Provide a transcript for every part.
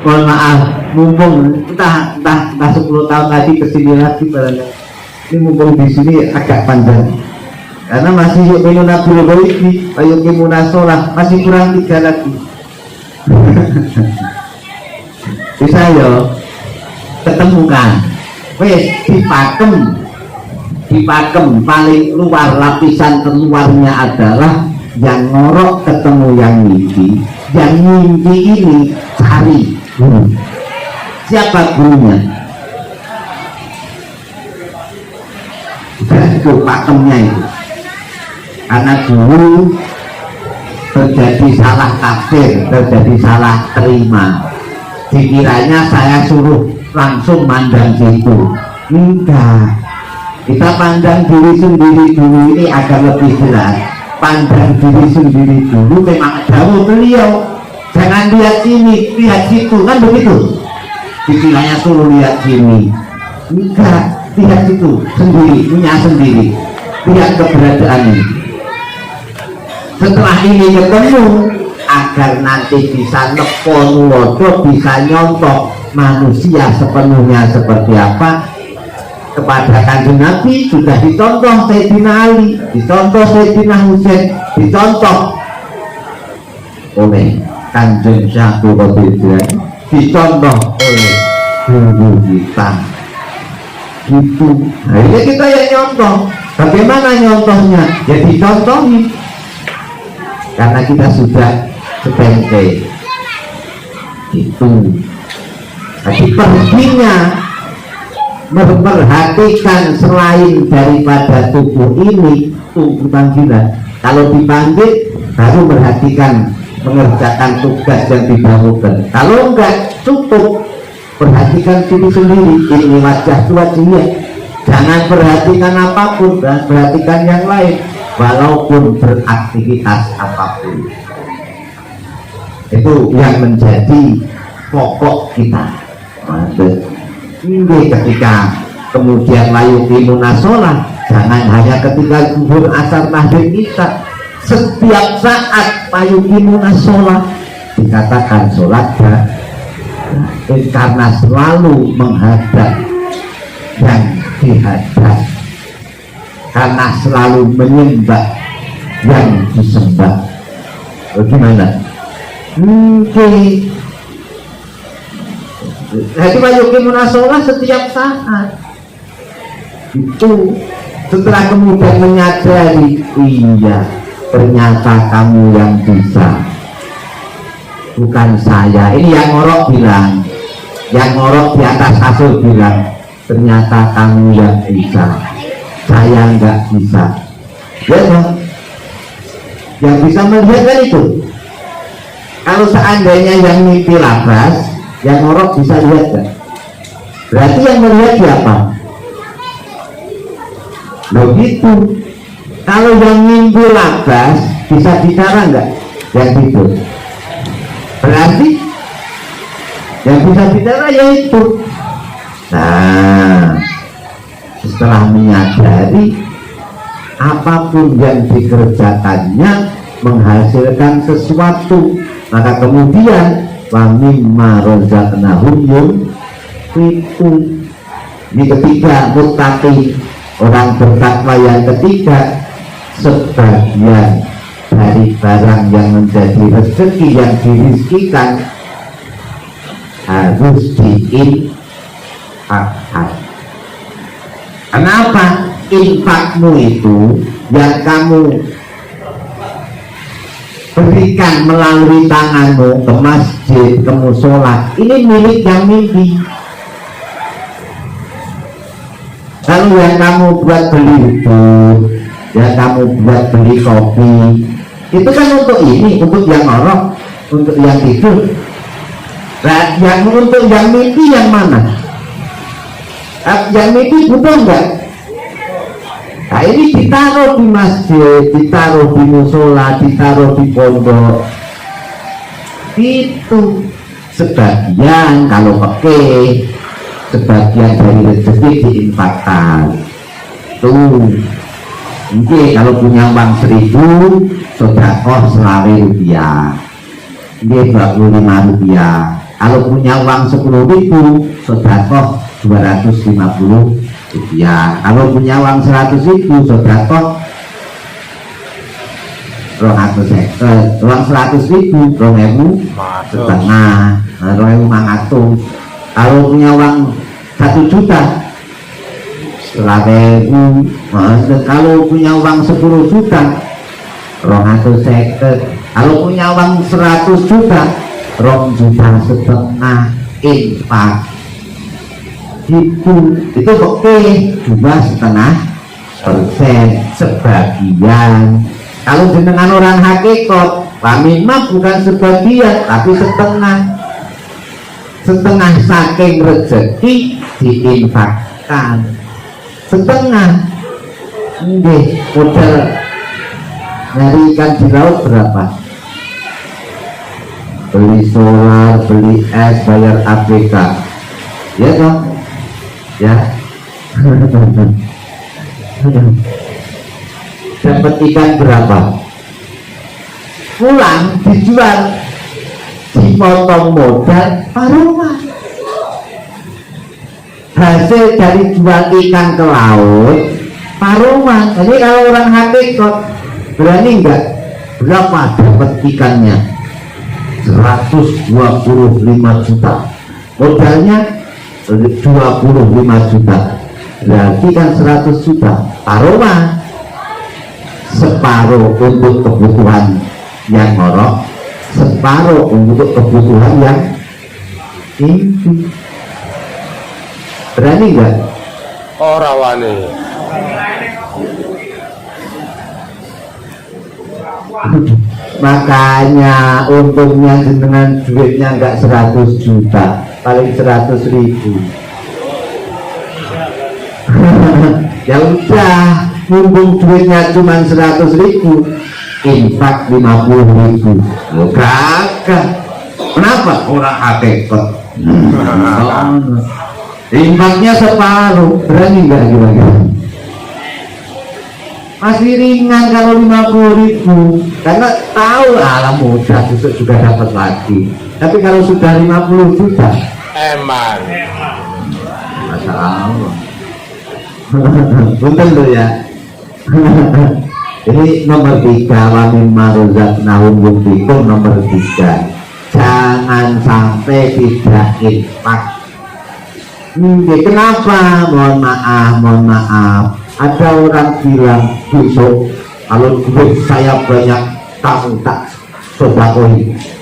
mohon maaf, mumpung entah 10 tahun lagi kesini lagi barangkali. Ini mumpung di sini agak panjang. Karena masih yuk minuna bilogoiki, yuk minuna sholah, masih kurang 3 lagi. Bisa yo ketemukan. Wes dipakem paling luar, lapisan terluarnya adalah yang ngorok ketemu yang mimpi ini cari guru. Siapa gurunya? Itu pakemnya itu. Karena dulu terjadi salah tafsir, terjadi salah terima. Dikiranya saya suruh langsung mandang situ. Enggak, kita pandang diri sendiri dulu ini agar lebih jelas. Pandang diri sendiri dulu memang dawuh beliau. Jangan lihat sini, lihat situ, kan begitu. Dikiranya suruh lihat sini. Enggak, lihat situ sendiri, punya sendiri. Lihat keberadaannya. Setelah ini ketemu, agar nanti bisa nepon wodo, bisa nyontok manusia sepenuhnya seperti apa. Kepada Kanjeng Nabi sudah dicontoh Sayyidina Ali, dicontoh Sayyidina Husain, dicontoh oleh Kanjeng Syekh Qadir, dicontoh oleh guru kita. Gitu. Nah, ini kita yang nyontoh. Bagaimana nyontohnya? Ya dicontohi. Karena kita sudah sepenting itu. Tapi perginya memperhatikan selain daripada tubuh ini, tubuh panggilan. Kalau dipanggil baru memperhatikan mengerjakan tugas yang didahulukan. Kalau enggak cukup perhatikan diri sendiri. Ini wajah wajahnya. Jangan perhatikan apapun dan perhatikan yang lain. Walaupun beraktivitas apapun, itu yang menjadi pokok kita. Ini ketika kemudian layu munasolah, jangan hanya ketika zuhur asar maghrib kita. Setiap saat layu munasolah dikatakan sholat karena selalu menghadap yang dihadap, karena selalu menyembah yang disembah. Bagaimana? Jadi wayuki munasolah setiap saat itu. Setelah kemudian menyadari, iya ternyata kamu yang bisa, bukan saya. Ini yang ngorok bilang, yang ngorok di atas kasur bilang, ternyata kamu yang bisa, saya nggak bisa. Ya dong, yang bisa melihat kan itu. Kalau seandainya yang mimpi labas, yang ngorok bisa lihat kan? Berarti yang melihat siapa? Begitu. Kalau yang mimpi labas bisa bicara nggak? Yang itu. Berarti yang bisa bicara yaitu. Nah, setelah menyadari apapun yang dikerjakannya menghasilkan sesuatu, maka kemudian wa mimma razaqnahum yunfiqun. Ini ketiga muttaqi, orang bertakwa yang ketiga, sebagian dari barang yang menjadi rezeki yang dirizkikan harus diinfakkan. Kenapa? Infakmu itu yang kamu berikan melalui tanganmu ke masjid, ke musola, ini milik yang mimpi. Kalau yang kamu buat beli itu, yang kamu buat beli kopi, itu kan untuk ini, untuk yang ngorok, untuk yang tidur. Nah, yang untuk yang mimpi yang mana? Yang mimpi butuh enggak? Nah, ini ditaruh di masjid, ditaruh di musola, ditaruh di pondok. Itu sebagian kalau pakai, sebagian dari rezeki diinfakkan. Tuh, mungkin kalau punya uang 1.000, sedekah selawe rupiah. Ini 25 rupiah. Kalau punya uang 10.000 sedekah 250 rupiah. Kalau punya uang 100.000 sedekah 250. Uang 100.000 2.000 setengah, 2.500. Kalau punya uang 1 juta 100.000. Kalau punya uang 10 juta 250. Kalau punya uang 100 juta 2,5 juta infak. Itu oke, 2,5% sebagian. Kalau jenengan orang hakikat, pamimah bukan sebagian tapi setengah saking rezeki diinfakkan, setengah. Nggih, modal nyari ikan di laut berapa? Beli solar, beli es, bayar APK, ya dong, ya. Dapat ikan berapa? Pulang dijual, dipotong modal paruhan. Hasil dari jual ikan ke laut paruhan. Jadi kalau orang hakikat berani enggak? Berapa dapat ikannya? 125 juta. Modalnya 25 juta. Berarti kan 100 juta paruhan. Separuh untuk kebutuhan yang ngorok, separuh untuk kebutuhan yang inti. Berani enggak? Ora wani. Makanya untungnya dengan duitnya enggak 100 juta, paling 100.000. Ya udah, mumpung duitnya cuma 100.000, infak 50.000. Lo kagak. Kenapa? Orang hakikat. Infaknya separuh. Berani enggak kira-kira? Masih ringan kalau 50.000, karena tahu alam mudah besok juga dapat lagi. Tapi kalau sudah 50 juta, Eman. Masya Allah. Betul loh ya. Ini nomor 3, wamin maruzak nahum yumtikum. Nomor 3, jangan sampai tidak infak. Kenapa? Mohon maaf. Ada orang bilang besok kalau duit saya banyak, kamu tak sedekah,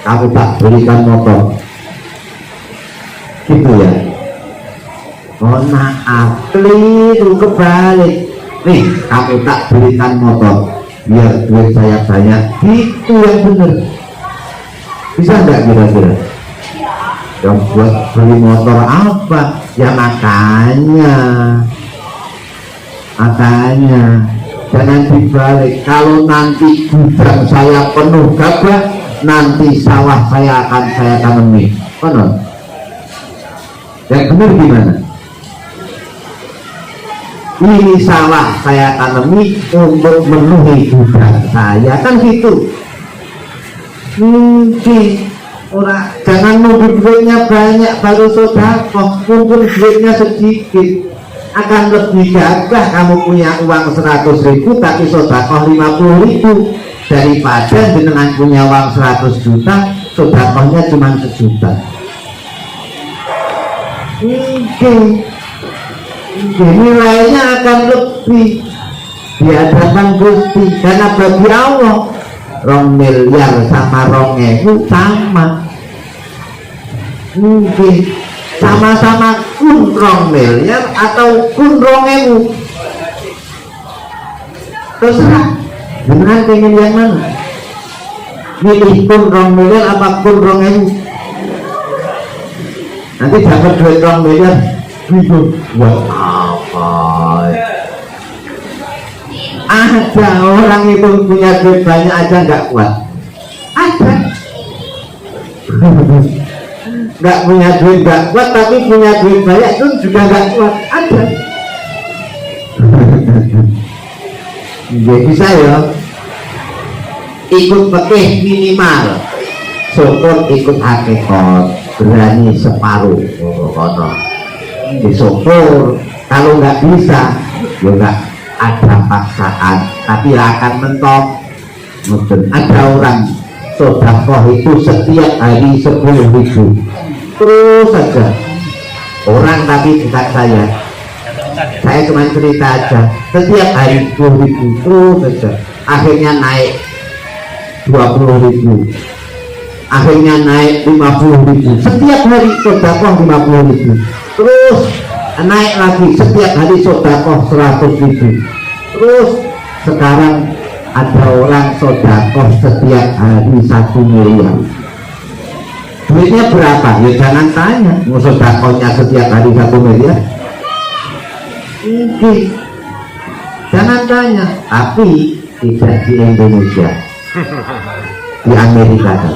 kamu tak belikan motor. Gitu ya. Mohon maaf, keliru, kebalik. Nih, kamu tak belikan motor biar duit saya banyak. Itu yang benar. Bisa enggak kira-kira? Yang buat beli motor apa? Ya makanya jangan dibalik. Kalau nanti gudang saya penuh gabah, nanti sawah saya akan tanami. Konon. Yang benar gimana? Ini sawah saya tanami untuk memenuhi gudang saya, kan gitu. Mungkin orang jangan nunggu duitnya banyak baru sedekah, mumpung duitnya sedikit. Akan lebih gagah kamu punya uang 100.000 tapi sedekah 50.000 daripada dengan punya uang 100 juta sedekahnya cuma 1 juta. Nilainya akan lebih di hadapan Gusti, karena bagi Allah 2 miliar sama 2.000 sama. Mungkin sama-sama kun 2 miliar atau kun 2.000, terserah dengan pengen yang mana, milih kun 2 miliar apa kun 2.000. Nanti dapat duit 2 miliar itu buat apa? Ada orang itu punya duit banyak aja nggak kuat. Ada. Nggak punya duit nggak kuat, tapi punya duit banyak itu juga nggak kuat. Ada. Jadi saya ikut pakai minimal, syukur ikut hakikat. berani separuh. Kono disyukur. Kalau nggak bisa ya nggak ada paksaan, tapi akan mentok. Ada orang sedekah itu setiap hari 10.000 terus saja orang, tapi bukan saya cuma cerita aja, setiap hari 10.000 terus saja, akhirnya naik 20.000, akhirnya naik 50.000, setiap hari sedekah 50.000, terus naik lagi setiap hari sedekah 100.000, terus sekarang ada orang sedekah setiap hari 1 miliar. Duitnya berapa? Ya jangan tanya, mau sedekahnya setiap hari 1 miliar. Mungkin jangan tanya, tapi tidak di Indonesia, di Amerika kan.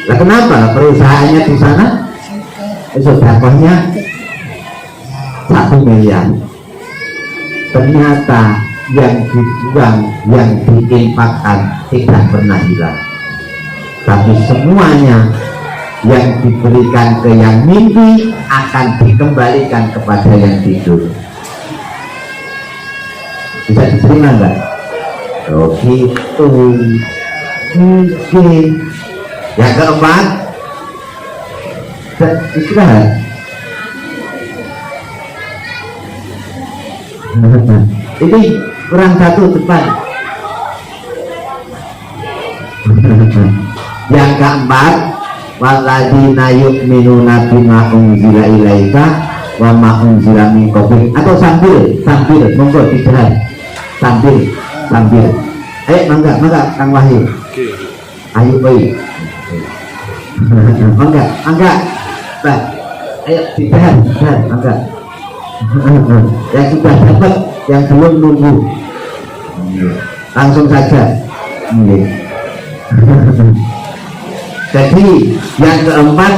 Lah kenapa? Perusahaannya di sana sedekahnya 1 miliar. Ternyata yang dibuang, yang diinfakkan tidak pernah hilang, tapi semuanya yang diberikan ke yang mimpi akan dikembalikan kepada yang tidur. Bisa diterima enggak? Oh gitu. Mungkin yang keempat, istirahat. Ini kurang satu depan. Yang keempat, walladzina yu'minuna bima unzila ilaika wa ma unzila min qablik. Atau sambil monggo istirahat. Sambil ayo mangga Kang Wahyu. Ayo baik. mangga Pak, ayo istirahat mangga. Yang sudah dapat, yang belum nunggu langsung saja. Jadi yang keempat,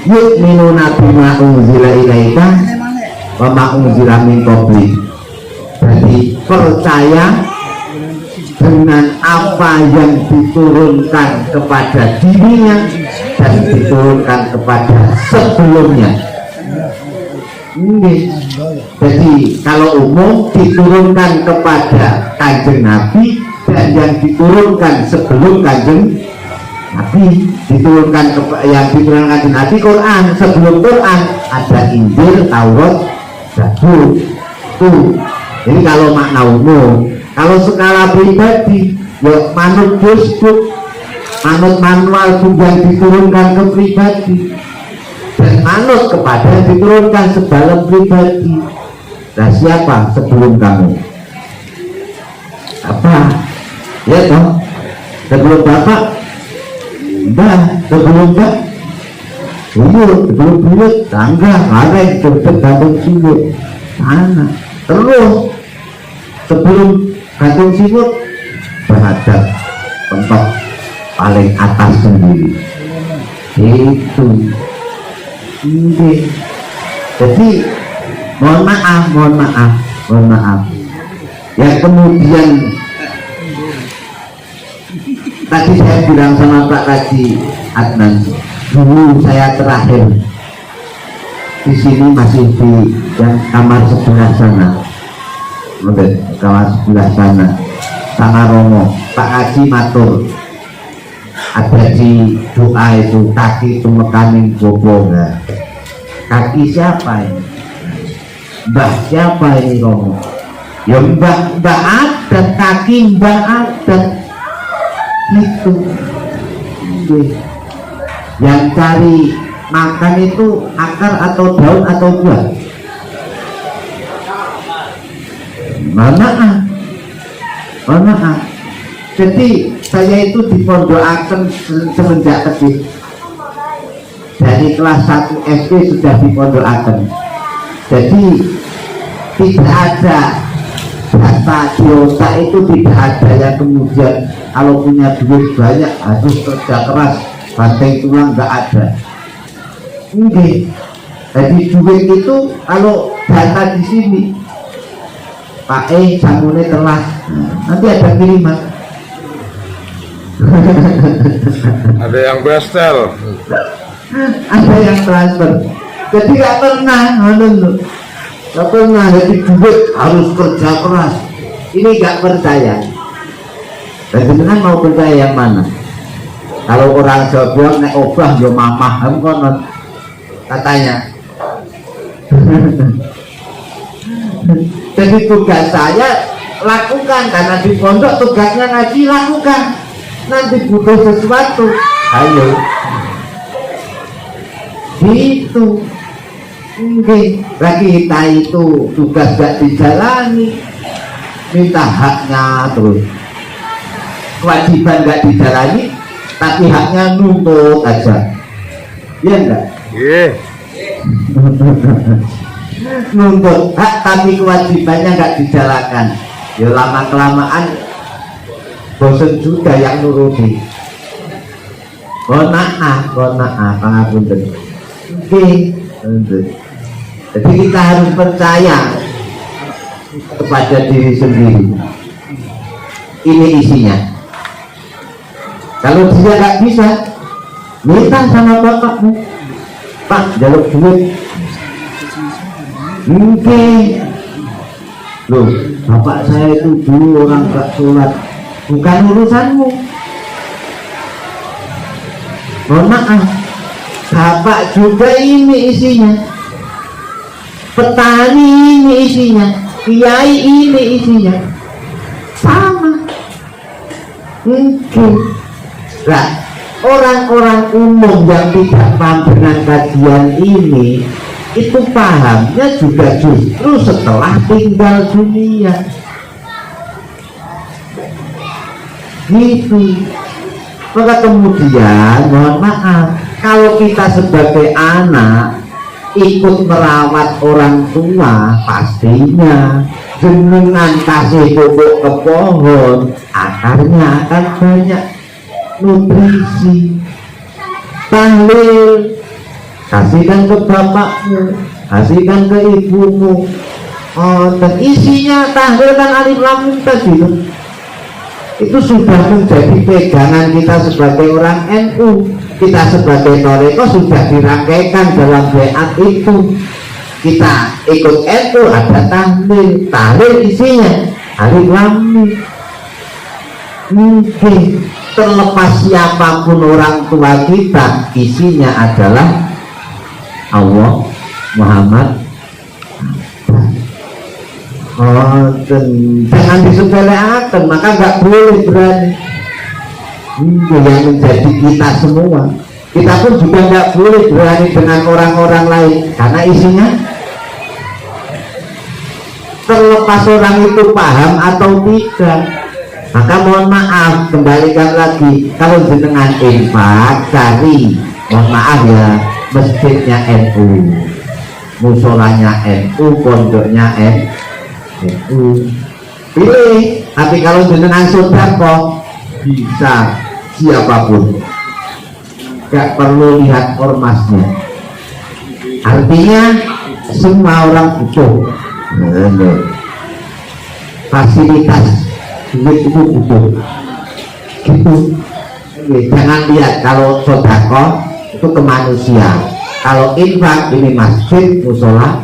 yu'minuna bima unzila ilaika wa ma unzila min qablik. Jadi percaya dengan apa yang diturunkan kepada dirinya dan diturunkan kepada sebelumnya. Jadi kalau umum diturunkan kepada Kanjeng Nabi, dan yang diturunkan sebelum Kanjeng Nabi diturunkan yang diturunkan Kanjeng Nabi Quran. Sebelum Quran ada Injil, Taurat, Zabur. Tuh. Jadi kalau makna umum, kalau skala pribadi ya manut Facebook, manut manual yang diturunkan ke pribadi, dan manut kepada yang diturunkan sedalam pribadi. Nah siapa sebelum kamu? Apa? Ya toh, sebelum bapak, mbak, sebelum mbak, sebelum buyut, tangga, kareng, deket, gantung siwut, sana, terus sebelum gantung siwut, berhadap tempat paling atas sendiri. Itu. Jadi mohon maaf. Yang kemudian tadi saya bilang sama Pak Kaji Adnan, dulu saya terakhir di sini masih di yang kamar sebelah sana, kamar sebelah sana, Romo. Pak Kaji matur, ada di doa itu kaki itu mekanin bobo. Kaki siapa ini? Mbah siapa ini Romo? Ya mbah adat, kaki mbah adat itu. Yang cari makan itu akar atau daun atau buah? Mohon maaf. Jadi saya itu dipondokaken semenjak kecil. Dari kelas 1 SD sudah dipondokaken. Jadi tidak ada data di otak itu, tidak ada yang kemudian kalau punya duit banyak harus kerja keras, banting tulang, nggak ada. Mungkin jadi duit itu kalau data di sini Pak jamune telah, nanti ada kiriman. Ada yang bestel. ada yang transfer. Jadi nggak pernah, nggak pernah. Jadi duit harus kerja keras. Ini nggak percaya. Dan sebenarnya mau percaya yang mana? Kalau orang Jawa bilang nek obah yo mamah konon katanya. Jadi tugas saya lakukan, karena di pondok tugasnya ngaji, lakukan. Nanti butuh sesuatu, ayo. Gitu. Mungkin lagi kita itu tugas gak dijalani, minta haknya terus. Kewajiban gak dijalani, tapi haknya nuntut aja. Iya enggak? Iya. Nuntut hak tapi kewajibannya nggak dijalankan, ya lama kelamaan bosan juga yang nuruti. Pangapunten. Oke, jadi kita harus percaya kepada diri sendiri. Ini isinya. Kalau dia nggak bisa, minta sama bapakmu, Pak, jaluk duit. Mungkin loh, bapak saya itu dulu orang gak sholat, bukan urusanmu. Mohon maaf, bapak juga ini isinya, petani ini isinya, kiai ini isinya, sama. Mungkin nah, orang-orang umum yang tidak paham dengan kajian ini itu pahamnya juga justru setelah tinggal dunia. Gitu. Maka kemudian mohon maaf, kalau kita sebagai anak ikut merawat orang tua, pastinya jenengan kasih pupuk ke pohon, akarnya akan banyak nutrisi. Tahlil kasihkan ke bapakmu, kasihkan ke ibumu. Dan isinya tahlil kan alif lam mim tadi itu sudah menjadi pegangan kita sebagai orang NU. Kita sebagai toreko sudah dirangkaikan dalam beat itu. Kita ikut NU ada tahlil, tahlil isinya alif lam mim. Mungkin terlepas siapapun orang tua kita, isinya adalah Allah, Muhammad. Jangan disepelekan, maka nggak boleh berani. Itu yang menjadi kita semua. Kita pun juga nggak boleh berani dengan orang-orang lain, karena isinya terlepas orang itu paham atau tidak. Maka mohon maaf, kembalikan lagi, kalau jenengan infak cari, mohon maaf ya, masjidnya NU, musolanya NU, pondoknya NU, pilih. Tapi kalau jenengan sedekah bisa siapapun, gak perlu lihat ormasnya. Artinya semua orang butuh fasilitas, duit itu butuh gitu. Jangan lihat kalau sedekah itu ke manusia, kalau infak ini masjid, musola,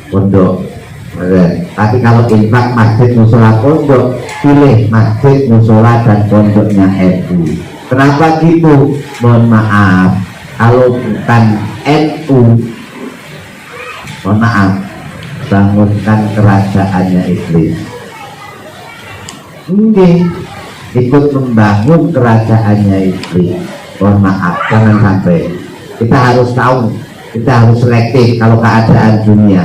pondok. Tapi kalau infak masjid, musola, pondok, pilih masjid, musola dan pondoknya NU. Kenapa gitu? Mohon maaf, kalau bukan NU, mohon maaf, bangunkan kerajaannya iblis. Mungkin ikut membangun kerajaannya iblis. Mohon maaf, jangan sampai. Kita harus tahu, kita harus selektif. Kalau keadaan dunia,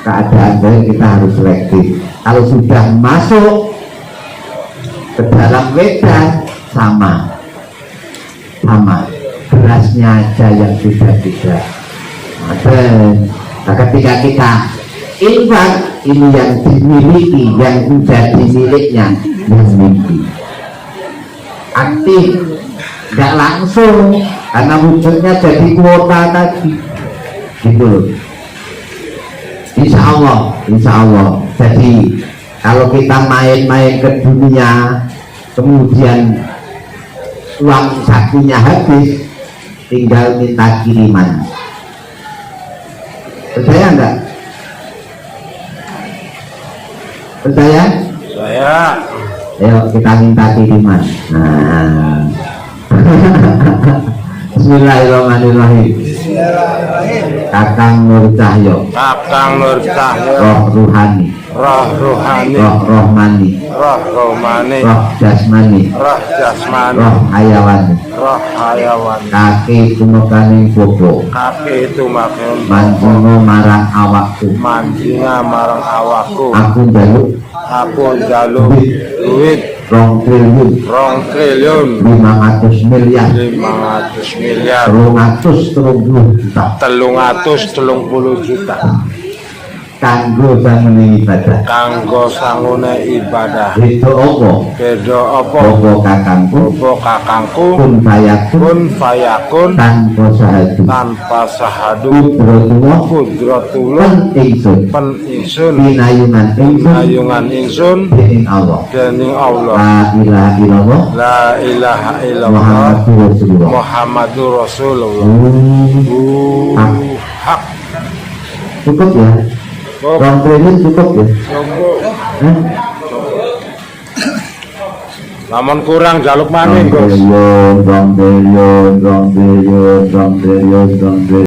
keadaan baik, kita harus selektif. Kalau sudah masuk ke dalam wedan, sama berasnya aja yang tidak. Nah, ketika kita infak, ini yang dimiliki, yang menjadi miliknya, yang mimpi aktif, nggak langsung, karena wujudnya jadi kuota tadi gitu loh. Insya Allah. Jadi kalau kita main-main ke dunia, kemudian uang sakunya habis, tinggal minta kiriman. Percaya enggak? Percaya? Saya. Ayo kita minta kiriman. Nah. Bismillahirrahmanirrahim. Kakang Nur Cahyo, Kakang Nur Cahyo, roh ruhani, roh rohani, roh rohmani, roh rohmani, roh jasmani, roh jasmani, roh hayawani, roh hayawan, kaki tumekaning bobo, kaki itu makin manjungo marang awakku, manjinga marang awakku, aku njaluk aku jaluk duit 2 triliun 2 triliun 500 miliar 500 miliar 330 juta 330 juta kanggo sanggone ibadah. kanggo sangune ibadah. Itu opo? Beda apa? Opo kakangku? Opo kakangku? Kun fayakun Kun fayakun tanpa sahadu. tanpa sahadu Kudratullah kudratullah pen ingsun. pen ingsun Pinayungan ingsun ayungan ingsun dening Allah. dening Allah. La ilaha illallah La ilaha illallah Muhammadur Rasulullah. Muhammadur Rasulullah. Hak. Hak. Cukup ya? 2 triliun cukup ya? Cukup. Hah? Namun kurang jaluk maning, Gus. 2 triliun, 2 triliun, 2 triliun, 2 triliun, 2 triliun.